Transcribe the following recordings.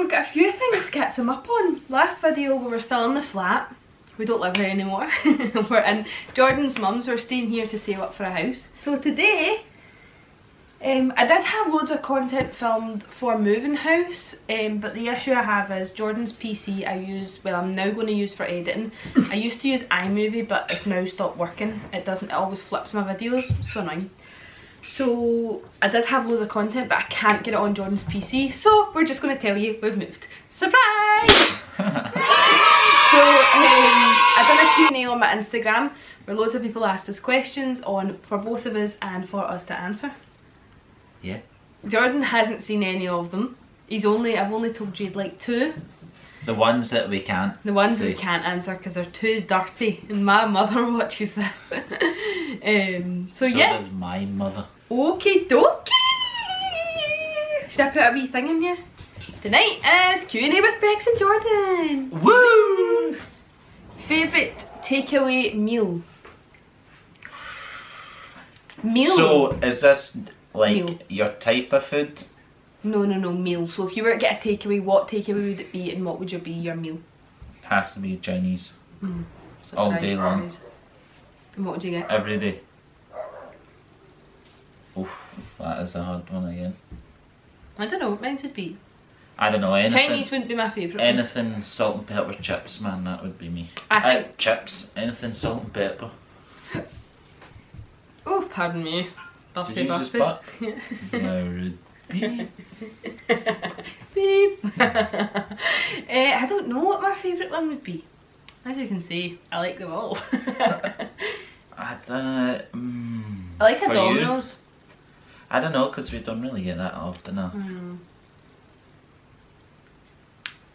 we've got a few things to catch them up on. Last video we were still in the flat. We don't live here anymore. We're in Jordan's mum's. We're staying here to save up for a house. So today, I did have loads of content filmed for moving house, but the issue I have is Jordan's PC I'm now going to use for editing. I used to use iMovie, but it's now stopped working. It always flips my videos, so annoying. So I did have loads of content, but I can't get it on Jordan's PC, so we're just going to tell you we've moved. Surprise! So I done a Q&A on my Instagram where loads of people asked us questions for both of us and for us to answer. Yeah. Jordan hasn't seen any of them. I've only told Jade like 2. The ones that we can't. The ones that we can't answer because they're too dirty, and my mother watches this. So yeah. Does my mother. Okie dokie. Should I put a wee thing in here? Tonight is Q&A with Bex and Jordan. Woo! Favourite takeaway meal? Meal? So is this like Meal. your type of food? No, meal. So if you were to get a takeaway, what takeaway would it be and what would be your meal? Has to be Chinese. All Surprise, day long. surprise. And what would you get? Every day. Oof, that is a hard one again. I don't know what mine would be. I don't know, anything. Chinese wouldn't be my favourite. Anything salt and pepper chips, man, that would be me. I think... Chips, anything salt and pepper. Oh, pardon me. Did you just butt? No, rude. Beep. Beep. I don't know what my favourite one would be. As you can see, I like them all. I like a Domino's. I don't know, because we don't really get that often.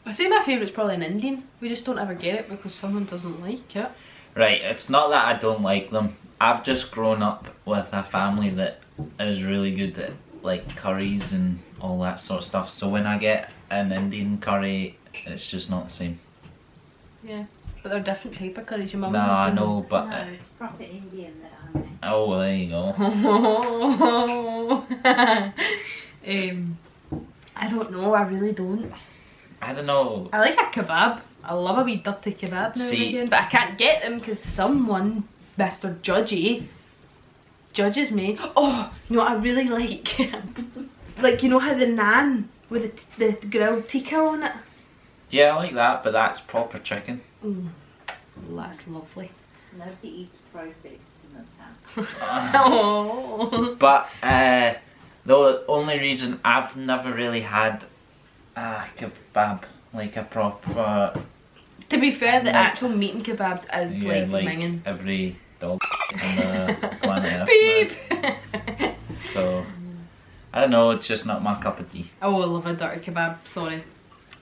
I say my favourite's probably an Indian. We just don't ever get it because someone doesn't like it. Right, it's not that I don't like them. I've just grown up with a family that is really good at like curries and all that sort of stuff. So when I get an Indian curry, it's just not the same. Yeah, but they're different type of curries. Your mum No, I know, but... No, it's proper Indian that I make. Oh, well, there you go. I don't know, I really don't. I don't know. I like a kebab. I love a wee dirty kebab now and again, but I can't get them because someone, Mr. Judgy, judges me. Oh, you know what I really like? Like, you know how the naan with the grilled tikka on it? Yeah, I like that, but that's proper chicken. That's lovely. Nobody eats processed in this house. Oh. But the only reason I've never really had a kebab, like a proper... To be fair, the like, actual meat and kebabs is yeah, like minging. Every dog on the planet Earth. Beep! So, I don't know, it's just not my cup of tea. Oh, I love a dirty kebab, sorry.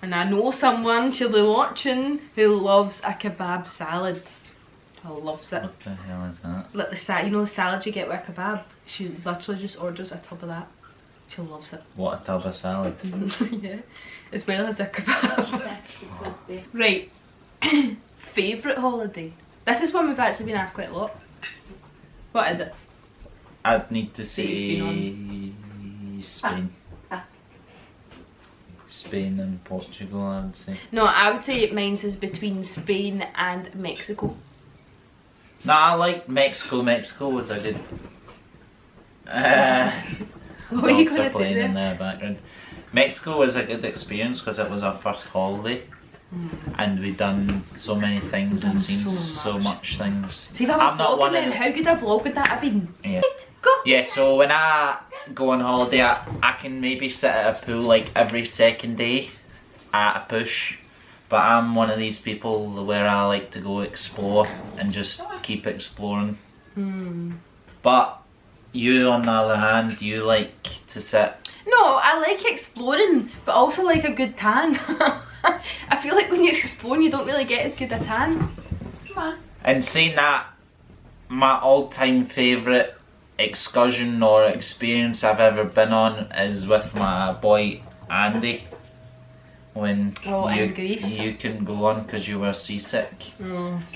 And I know someone, she'll be watching, who loves a kebab salad. I loves it. What the hell is that? Like you know the salad you get with a kebab? She literally just orders a tub of that. She loves it. What a tub of salad. Yeah, as well as a kebab. Right, favourite holiday? This is one we've actually been asked quite a lot. What is it? I'd need to you've say been Spain. Spain and Portugal, I would say. No, I would say mine's is between Spain and Mexico. No, I like Mexico. Mexico was a good... What were you dogs going are to say playing in there? the background. Mexico was a good experience because it was our first holiday. And we'd done so many things and seen so much things. See, if I'm not vlogging then, how good a vlog would that have been? Yeah. Go! Yeah, so when I go on holiday, I can maybe sit at a pool like every second day at a push. But I'm one of these people where I like to go explore and just keep exploring. But you, on the other hand, you like to sit... No, I like exploring, but also like a good tan. I feel like when you're exploring, you don't really get as good a tan. Come on. And saying that, my all-time favourite excursion or experience I've ever been on is with my boy Andy. When in Greece. you couldn't go on because you were seasick.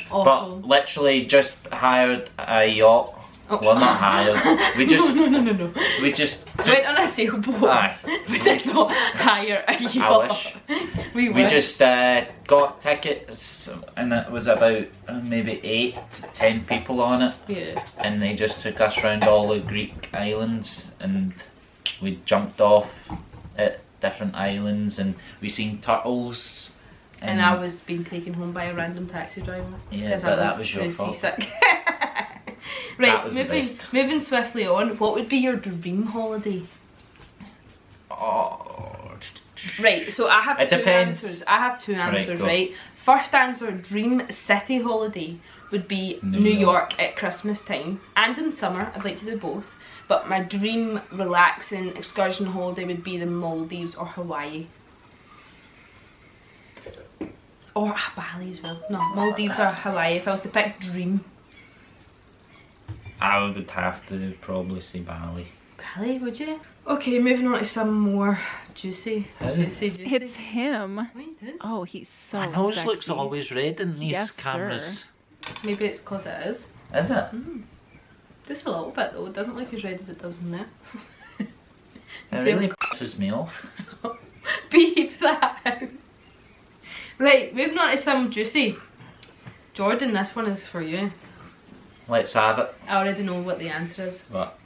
Awful. But literally just hired a yacht. Oh. Well, not hired. We just no. we just went on a sailboat. Aye. We did not hire a yacht. I wish. We We wish. just got tickets, and it was about maybe 8 to 10 people on it, Yeah. and they just took us around all the Greek islands, and we jumped off at different islands, and we seen turtles. And I was being taken home by a random taxi driver. Yeah, because but I that was your too fault. seasick. That Right, was the moving, best. moving swiftly on. What would be your dream holiday? Oh. Right, so I have It two depends. answers. I have two answers, go. right? First answer, dream city holiday would be New New York. York at Christmas time and in summer. I'd like to do both. But my dream relaxing excursion holiday would be the Maldives or Hawaii. Or Bali as well. No, Maldives or Hawaii if I was to pick dream. I would have to probably say Bali. Bali, would you? Okay, moving on to some more juicy. Hey. Juicy. It's him. What are you doing? Oh, he's so My nose sexy. looks always red in these Yes, sir. cameras. Maybe it's because it is. Is it? Just a little bit though. It doesn't look as red as it does in there. It See, really like- pisses me off. Beep that out. Right, moving on to some juicy. Jordan, this one is for you. Let's have it. I already know what the answer is. What?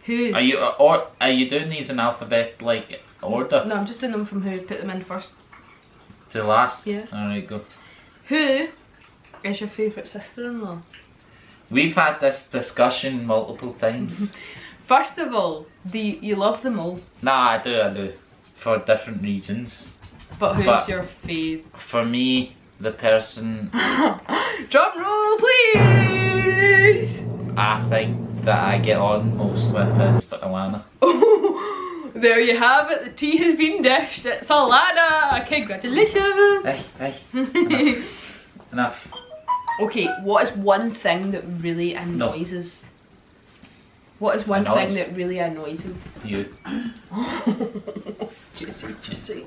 Who? Are you doing these in alphabet like order No, I'm just doing them from who put them in first. to last? Yeah. Alright, go. Who is your favourite sister-in-law? We've had this discussion multiple times. First of all, you love them all, Nah, I do. For different reasons. but who's But- your fave? For me, the person Drum roll, please! I think that I get on most with is Alana. Oh, there you have it. The tea has been dished. It's Alana. Congratulations. Hey. Enough. Okay, what is one thing that really annoys us? What is one Annoys? thing that really annoys us? You. Juicy.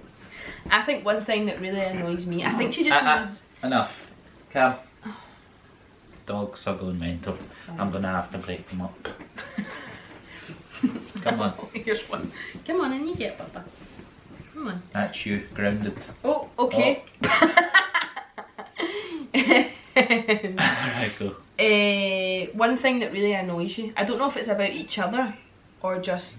I think one thing that really annoys me, I think she just means... Enough. Cam. Dogs are going mental. I'm gonna have to break them up. Come on. Here's one. Come on, and you get Papa. Come on. That's you, grounded. Oh, okay. Alright, go. One thing that really annoys you. I don't know if it's about each other or just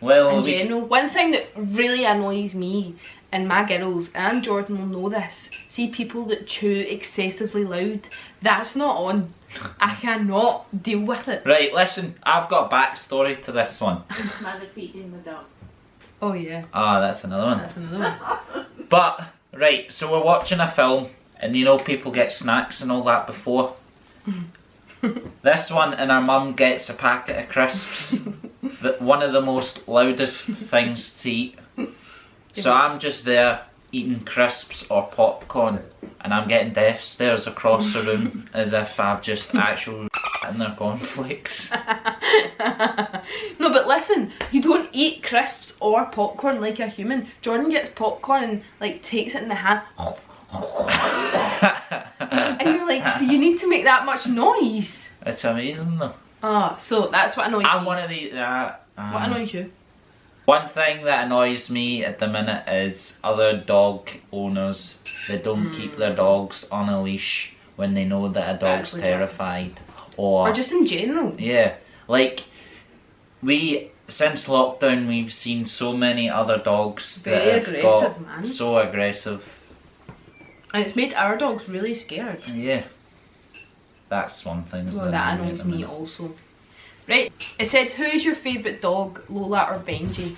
Well, in general. One thing that really annoys me and my girls, and Jordan will know this, see people that chew excessively loud. That's not on. I cannot deal with it. Right, listen, I've got a backstory to this one. Mother feeding the dog. Oh yeah, Ah, that's another one. that's another one. But, right, so we're watching a film, and you know people get snacks and all that before. This one, and our mum gets a packet of crisps. One of the most loudest things to eat. So I'm just there eating crisps or popcorn, and I'm getting death stares across the room as if I've just actually in their cornflakes. No, but listen, you don't eat crisps or popcorn like a human. Jordan gets popcorn and like takes it in the hand. And you're like, do you need to make that much noise? It's amazing though. Ah, so that's what annoys I'm me. one of these. What annoys you? One thing that annoys me at the minute is other dog owners that don't keep their dogs on a leash when they know that a dog's Actually, terrified. Or Or just in general. yeah, like since lockdown we've seen so many other dogs Very that have aggressive, got man. so aggressive. And it's made our dogs really scared. Yeah, that's one thing. Well, that annoys me also. Right, it said, who's your favourite dog, Lola or Benji?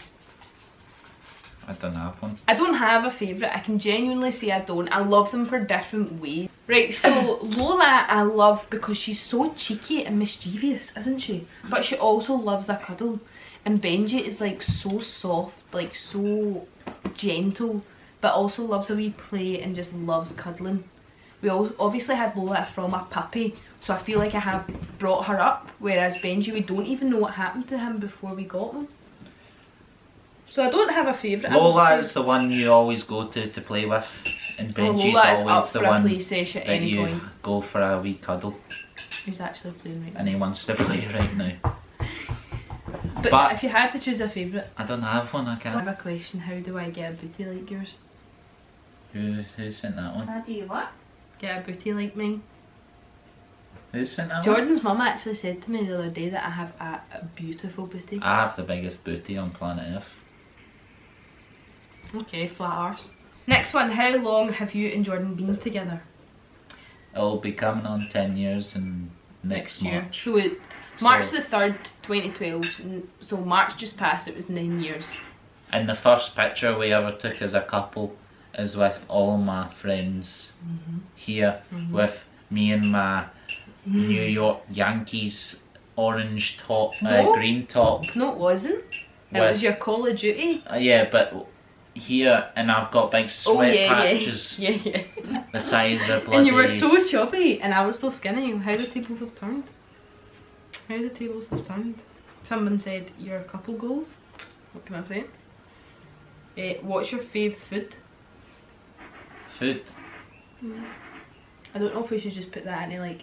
I don't have one. I don't have a favourite, I can genuinely say I don't. I love them for different ways. Right, so Lola I love because she's so cheeky and mischievous, isn't she? But she also loves a cuddle. And Benji is like so soft, like so gentle, but also loves a wee play and just loves cuddling. We obviously had Lola from a puppy, so I feel like I have brought her up, whereas Benji, we don't even know what happened to him before we got him. So I don't have a favourite. Lola is the one you always go to play with, and Benji's Lola is up always the for a one play session at that any you point. go for a wee cuddle. He's actually playing right now. And he wants to play right now. But if you had to choose a favourite, I don't have one, I I can't. have a question. How do I get a booty like yours? Who sent that one? How do you what? Get a booty like mine? Who sent that one? Jordan's mum actually said to me the other day that I have a beautiful booty. I have the biggest booty on planet Earth. Okay, flat arse. Next one, how long have you and Jordan been together? It'll be coming on 10 years in next year. March. So March So- the 3rd, 2012. So March just passed, it was 9 years. And the first picture we ever took as a couple is with all my friends here, with me in my New York Yankees orange top, No. green top. No, it wasn't. It With- was your Call of Duty. Yeah, but here, and I've got big sweat patches yeah, yeah. the size of bloody... And you were so chubby, and I was so skinny. How the tables have turned. How the tables have turned. Someone said you're a couple goals. What can I say? What's your fave food? Food. I don't know if we should just put that in like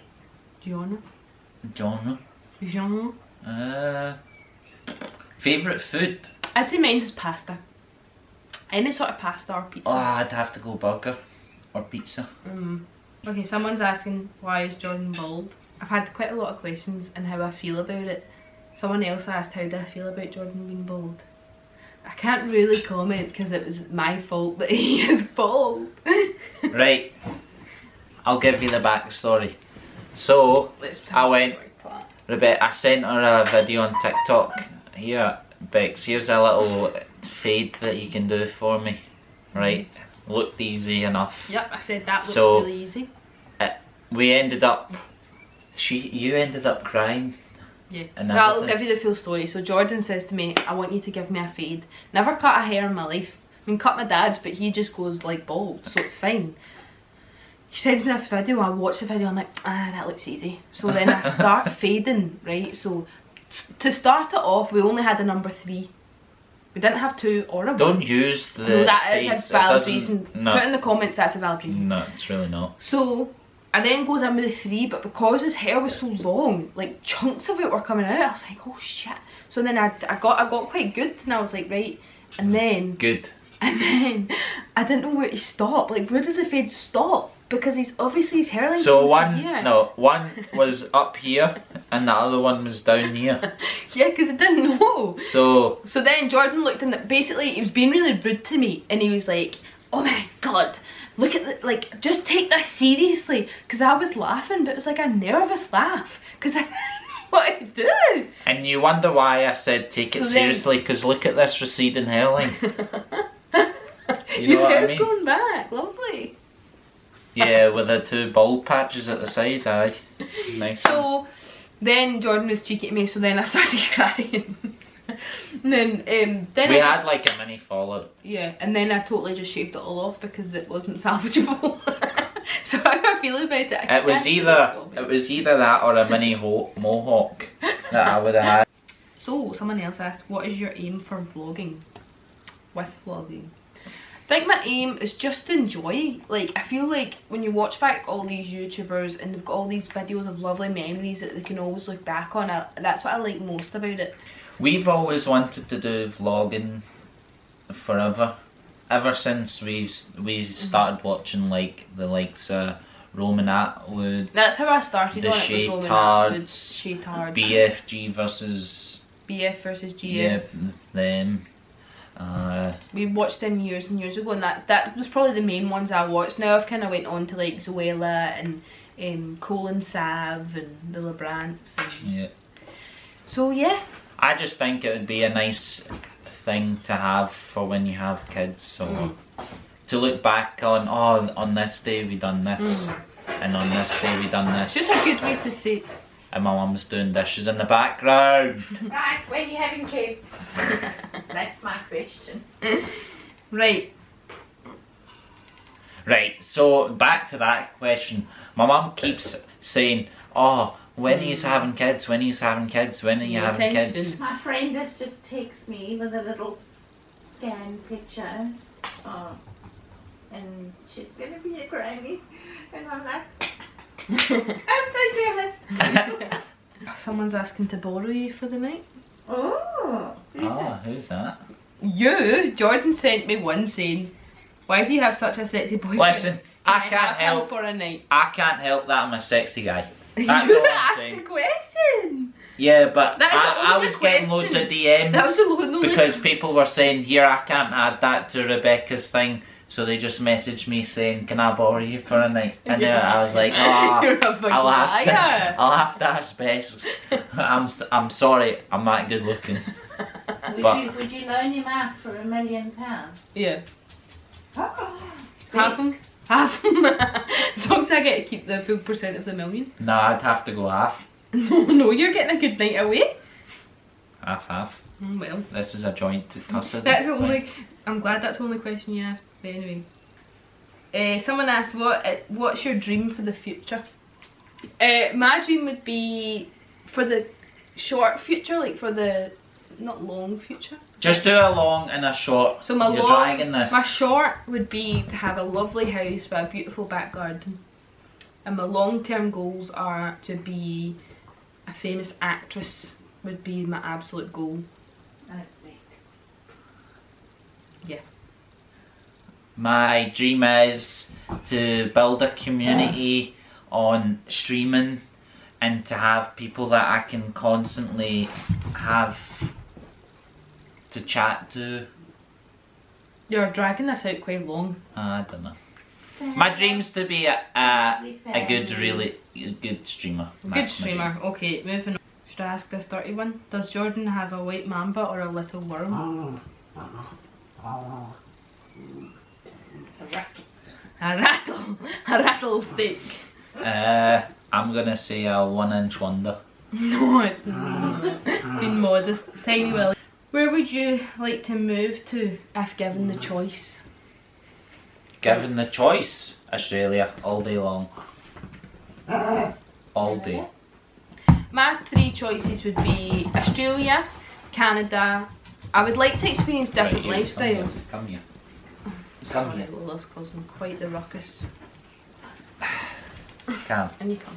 genre. Genre. Genre. Favourite food? I'd say mine's is pasta. Any sort of pasta or pizza. Oh, I'd have to go burger or pizza. Okay, someone's asking why is Jordan bald? I've had quite a lot of questions and how I feel about it. Someone else asked how do I feel about Jordan being bald. I can't really comment because it was my fault that he is bald. Right, I'll give you the backstory. So, I went, Rebecca, I sent her a video on TikTok. Here, Bex, here's a little fade that you can do for me. Right, looked easy enough. Yep, I said that looks So- really easy. We ended up, you ended up crying. Yeah. And Well, I'll everything. give you the full story. So Jordan says to me, I want you to give me a fade. Never cut a hair in my life. I mean, cut my dad's, but he just goes like bald, so it's fine. He sends me this video, I watch the video, I'm like, that looks easy. So then I start fading, right? So to start it off, we only had a number 3. We didn't have 2 or a 1. Don't use the No, that fades, is it a valid doesn't- reason. No, Put in the comments that's a valid reason. no, it's really not. So I then goes in with the 3, but because his hair was so long, like chunks of it were coming out, I was like, oh shit. So then I got quite good, and I was like, right. And then Good. I didn't know where to stop. Like, where does the fade stop? Because he's obviously his hairline. So comes to here. one was up here and the other one was down here. Yeah, because I didn't know. So So then Jordan looked in. Basically, he was being really rude to me, and he was like, "Oh my god, look at the, like, just take this seriously." Because I was laughing, but it was like a nervous laugh, because I didn't know what to do. and you wonder why I said take it So then- seriously, because look at this receding hairline. You know Your what I hair's mean? going back, lovely. Yeah, with the 2 bald patches at the side, aye. Nice. So then Jordan was cheeky to me, so then I started crying. And then we I had just, like a mini fallout. yeah, and then I totally just shaved it all off because it wasn't salvageable. So how I feel about it, It was either that or a mini mohawk that I would have had. So someone else asked, what is your aim for vlogging? With vlogging, I think my aim is just to enjoy. Like, I feel like when you watch back all these YouTubers and they've got all these videos of lovely memories that they can always look back on, that's what I like most about it. We've always wanted to do vlogging forever. Ever since we started watching like the likes of Roman Atwood, That's how I started The on it, with Roman Shaytards, Atwood, Shaytards, BFG versus BF versus GF. yeah, them. We watched them years and years ago, and that was probably the main ones I watched. Now I've kind of went on to like Zoella and Colin Sav and the Lebrants. And Yeah. so yeah. I just think it would be a nice thing to have for when you have kids. So to look back on, oh, on this day we done this, and on this day we done It's this, just a good way to say. and my mum's doing dishes in the background. Right, when are you having kids? That's my question. Right. Right, so back to that question. My mum keeps saying, oh, when are you having kids? When are you having kids? When are you No having attention. kids? My friend has just texted me with a little scan picture. Oh, and she's going to be a granny. And I'm like, I'm so jealous. Someone's asking to borrow you for the night. Oh. Oh, who's that? You, Jordan sent me one saying, "Why do you have such a sexy boyfriend? Listen, I Can can't have him help. for a night." I can't help that I'm a sexy guy. That's You all I'm asked saying. the question. Yeah, but That is the I only was getting loads of question. DMs That was the only because people were saying, here, I can't add that to Rebecca's thing. So they just messaged me saying, can I borrow you for a night? And then I was like, oh, You're a big liar. I'll have to ask Bess. I'm sorry, I'm that good looking. Would you loan your man for £1 million? Yeah. Oh, Half them. Half them. As long as I get to keep the full percent of the million. No, I'd have to go half. No, you're getting a good night away. Half. Well, This is a joint custody. that's the only. I'm glad that's the only question you asked. But anyway, someone asked what's your dream for the future. My dream would be for the short future, like for the not long future. Just do a long and a short. So my You're long, dragging this. my short would be to have a lovely house with a beautiful back garden, and my long-term goals are to be a famous actress. Would be my absolute goal. Yeah. My dream is to build a community on streaming and to have people that I can constantly have to chat to. You're dragging this out quite long. I don't know. My dream's to be a good, really good streamer. Good That's my dream. streamer. Okay, moving on. Should I ask this dirty one? Does Jordan have a white mamba or a little worm? A rattlesnake. I'm gonna say a 1-inch wonder. No, it's not. Being modest. Tiny Willie. Where would you like to move to if given the choice? Given the choice, Australia all day long. All day. My 3 choices would be Australia, Canada. I would like to experience different Right, lifestyles. Come here. Come Sorry, here. Lola's causing quite the ruckus. Come. And you come.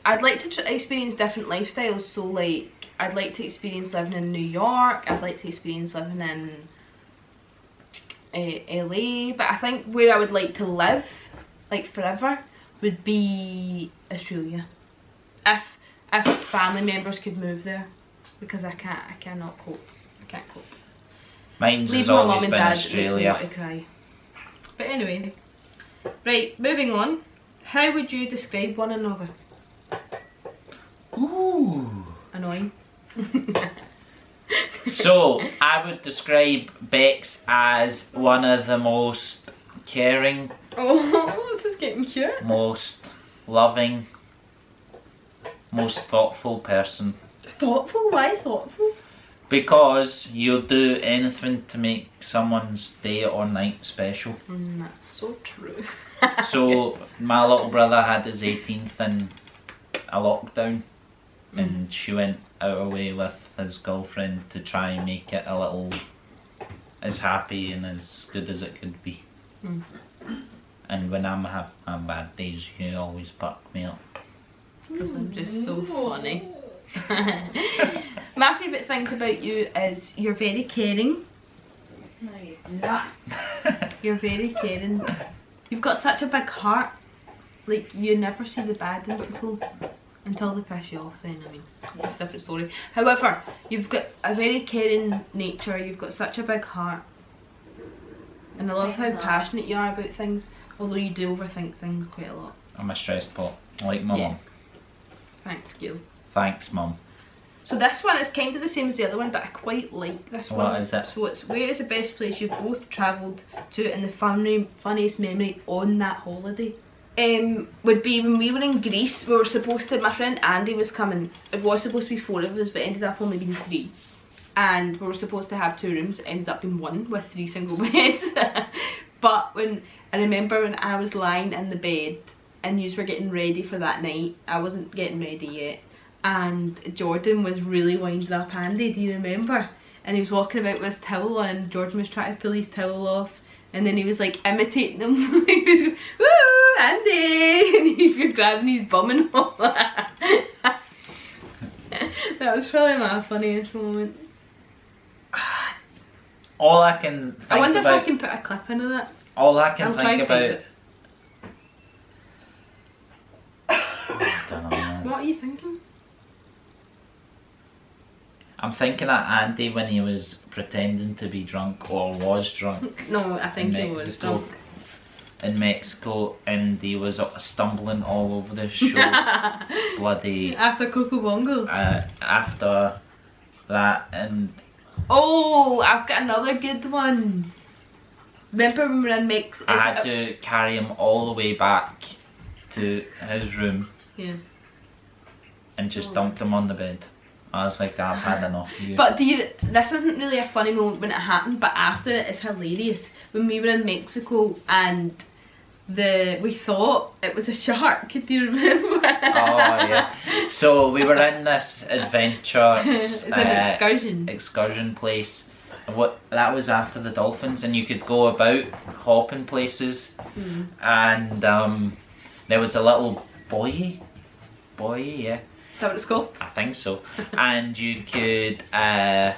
I'd like to experience different lifestyles. So like, I'd like to experience living in New York. I'd like to experience living in LA. But I think where I would like to live, like forever, would be Australia. If family members could move there, because I cannot cope. I can't cope. Mine's Leave has my mum always and been dad. It makes me Australia. want to cry. But anyway, right. Moving on. How would you describe one another? Ooh. Annoying. So, I would describe Bex as one of the most caring, Oh, this is getting cute. most loving, most thoughtful person. Thoughtful? Why thoughtful? Because you'll do anything to make someone's day or night special. That's so true. So, my little brother had his 18th in a lockdown, and she went out away with his girlfriend to try and make it a little as happy and as good as it could be. And when I'm having bad days, you always buck me up. Because I'm just so funny. My favourite things about you is you're very caring. No, he's not. You're very caring. You've got such a big heart. Like, you never see the bad in people until they piss you off then, I mean, it's a different story. However, you've got a very caring nature, you've got such a big heart. And I love how passionate you are about things, although you do overthink things quite a lot. I'm a stressed pot, like my Yeah. mum. Thanks, Gil. Thanks, mum. So this one is kind of the same as the other one, but I quite like this one. What is it? So it's, where is the best place you've both travelled to and the funniest memory on that holiday? Would be when we were in Greece. We were supposed to, my friend Andy was coming. It was supposed to be 4 of us, but it ended up only being 3. And we were supposed to have 2 rooms. It ended up being 1 with 3 single beds. But when I remember when I was lying in the bed and yous were getting ready for that night, I wasn't getting ready yet. And Jordan was really winding up Andy, do you remember? And he was walking about with his towel on, and Jordan was trying to pull his towel off, and then he was like imitating him. He was going, woo, Andy! And he was grabbing his bum and all that. That was probably my funniest moment. All I can think I wonder about, if I can put a clip into that. all I can I'll try think and find about. it. I don't know, man. What are you thinking? I'm thinking of Andy when he was pretending to be drunk or was drunk No, I think in he was Mexico. drunk. In Mexico, and he was stumbling all over the show. Bloody After Coco Bongo. after that, and Oh, I've got another good one. Remember when we were in Mexico? I had to carry him all the way back to his room Yeah. and just dumped him on the bed. I was like, I've had enough of you. But this isn't really a funny moment when it happened, but after it, it's hilarious. When we were in Mexico and we thought it was a shark. Do you remember? Oh yeah. So we were in this adventure. It's an excursion. Excursion place. And that was after the dolphins, and you could go about hopping places. And there was a little buoy, yeah. Is that what it's called? I think so. And you could get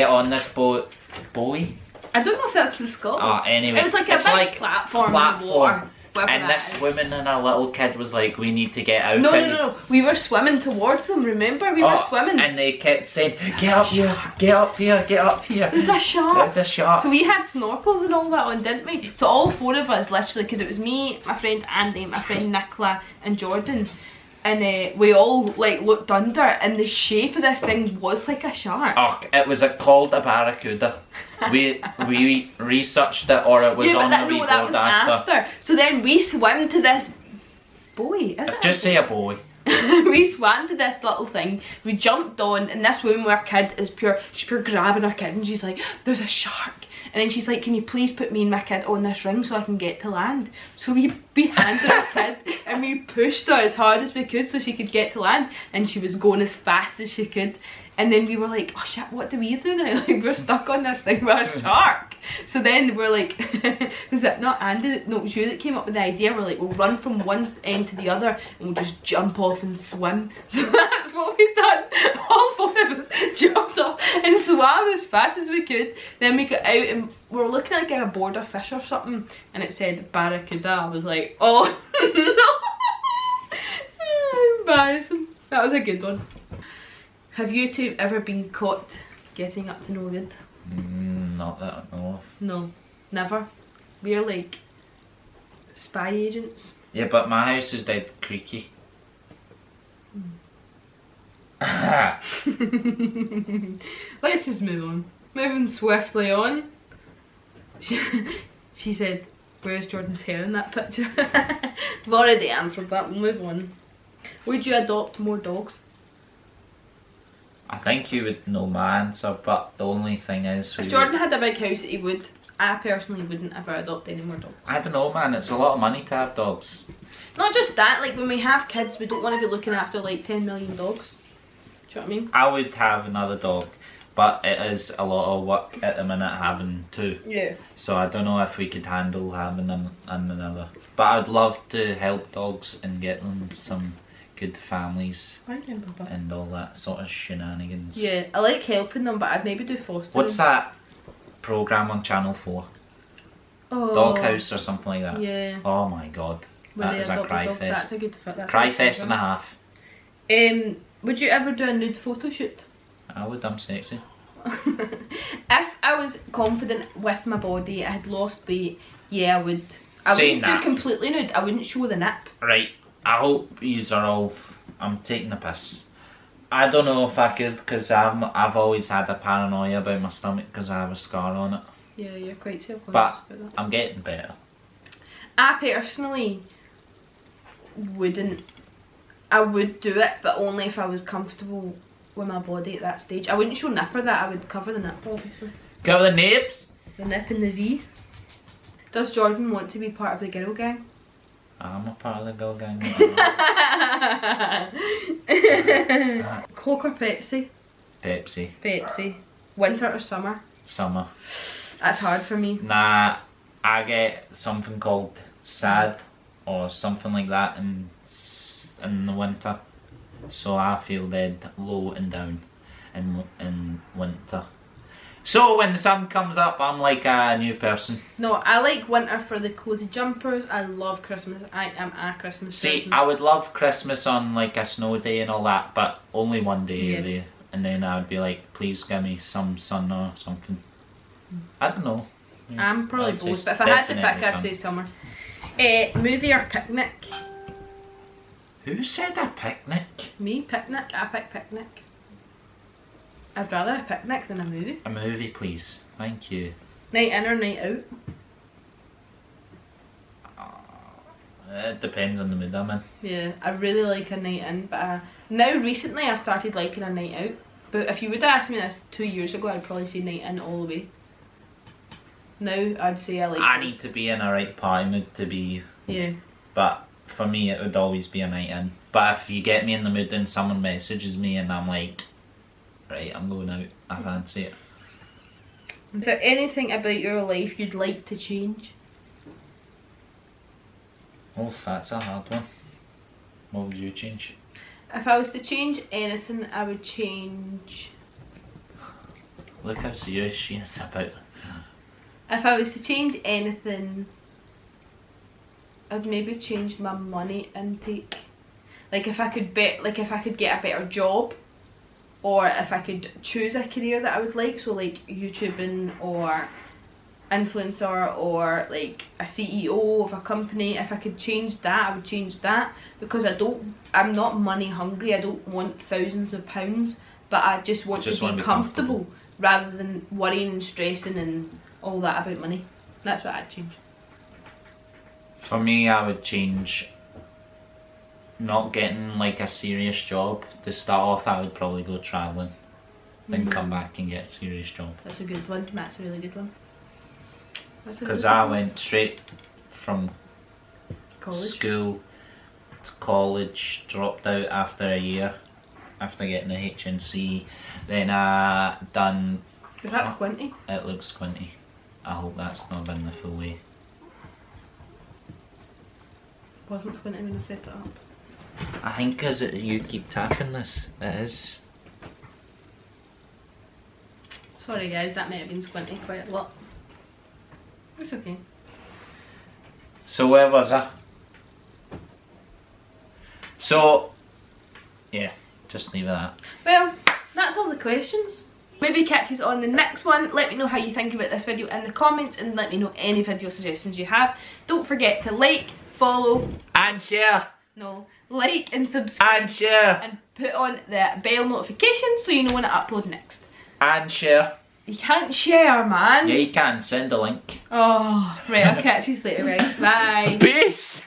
on this buoy. I don't know if that's what it's called. Anyway, It was like a it's big like platform in the water. whatever And that this is. woman and a little kid was like, we need to get out. No. We were swimming towards them, remember? We were swimming. And they kept saying, get up here, get up here, get up here. There's a shark. There's a shark. So we had snorkels and all that on, didn't we? So all four of us, literally, because it was me, my friend Andy, my friend Nicola and Jordan. And we all like looked under, and the shape of this thing was like a shark. Oh, it was called a barracuda. We researched it, or it was on the wee that board was after. So then we swam to this buoy. Is it? Just say a boy. We swam to this little thing. We jumped on, and this woman with her kid she's pure grabbing her kid, and she's like, "There's a shark." And then she's like, "Can you please put me and my kid on this ring so I can get to land?" So we handed her kid and we pushed her as hard as we could so she could get to land, and she was going as fast as she could. And then we were like, "Oh shit, what do we do now? Like, we're stuck on this thing with a shark." So then we're like, was it not Andy? No, it was you that came up with the idea. We're like, we'll run from one end to the other and we'll just jump off and swim. So that's what we done. All four of us jumped off and swam as fast as we could. Then we got out and we were looking at like a board of fish or something, and it said barracuda. I was like, oh no. Embarrassing. That was a good one. Have you two ever been caught getting up to no good? Not that I know of. No, never. We're like spy agents. Yeah, but my house is dead creaky. Let's just move on. Moving swiftly on. She said, "Where's Jordan's hair in that picture?" I've already answered that. We'll move on. Would you adopt more dogs? I think you would know my answer, but the only thing is... If Jordan had a big house, he would. I personally wouldn't ever adopt any more dogs. I don't know, man. It's a lot of money to have dogs. Not just that, like when we have kids, we don't want to be looking after like 10 million dogs. Do you know what I mean? I would have another dog, but it is a lot of work at the minute having two. Yeah. So I don't know if we could handle having another. But I'd love to help dogs and get them some good families and all that sort of shenanigans. Yeah, I like helping them, but I'd maybe do fostering. What's that programme on Channel 4? Oh, Doghouse or something like that? Yeah. Oh my god. Where That they is a adopt the cry dogs. fest. That's a good fit. Cry fest and a half. Would you ever do a nude photo shoot? I would, I'm sexy. If I was confident with my body, I had lost weight, yeah, I would. I Saying wouldn't that. do completely nude. I wouldn't show the nip. Right, I hope yous are all... I'm taking the piss. I don't know if I could, because I've always had a paranoia about my stomach because I have a scar on it. Yeah, you're quite self-conscious But about that. I'm getting better. I personally wouldn't. I would do it, but only if I was comfortable with my body at that stage. I wouldn't show nipper that. I would cover the nip, obviously. Cover the naps? The nip and the V. Does Jordan want to be part of the girl gang? I'm a part of the girl gang. Coke or Pepsi? Pepsi. Pepsi. Winter or summer? Summer. That's hard for me. Nah, I get something called sad or something like that in the winter. So I feel dead low and down in winter. So when the sun comes up, I'm like a new person. No, I like winter for the cozy jumpers. I love Christmas. I am a Christmas See, person. I would love Christmas on like a snow day and all that, but only one day Yeah. a day. And then I would be like, please give me some sun or something. I don't know. I'm probably I'd say both, but if I had to pick, definitely I'd sun. say summer. Movie or picnic? Who said a picnic? Me, picnic. I pick picnic. I'd rather a picnic than a movie. A movie, please. Thank you. Night in or night out? It depends on the mood I'm in. Yeah, I really like a night in, but now recently I've started liking a night out. But if you would have asked me this 2 years ago, I'd probably say night in all the way. Now I'd say I like. I need to be in a right party mood to be. Yeah. But for me, it would always be a night in. But if you get me in the mood and someone messages me and I'm like, right, I'm going out, I fancy it. Is there anything about your life you'd like to change? Oh, that's a hard one. What would you change? If I was to change anything, I would change. Look how serious she is about it. If I was to change anything, I'd maybe change my money intake. Like if I could get a better job, or if I could choose a career that I would like, so like YouTubing or influencer or like a CEO of a company, if I could change that, I would change that, because I'm not money hungry. I don't want thousands of pounds, but I just want to be comfortable rather than worrying and stressing and all that about money. That's what I'd change. For me, I would change not getting like a serious job. To start off, I would probably go travelling, then come back and get a serious job. That's a good one. That's a really good one. Because I went straight from college. school to college, dropped out after a year, after getting the HNC. Then I done. Is that squinty? It looks squinty. I hope that's not been the full way. Wasn't squinty when I set it up. I think because you keep tapping this, it is. Sorry guys, that might have been squinty quite a lot. It's okay. So where was I? So, yeah, just leave it at that. Well, that's all the questions. Maybe catch us on the next one. Let me know how you think about this video in the comments, and let me know any video suggestions you have. Don't forget to like, follow, And share! like and subscribe. And share! And put on the bell notification so you know when I upload next. And share! You can't share, man. Yeah, you can. Send a link. Oh, right, I'll catch you later, guys. Bye. Peace!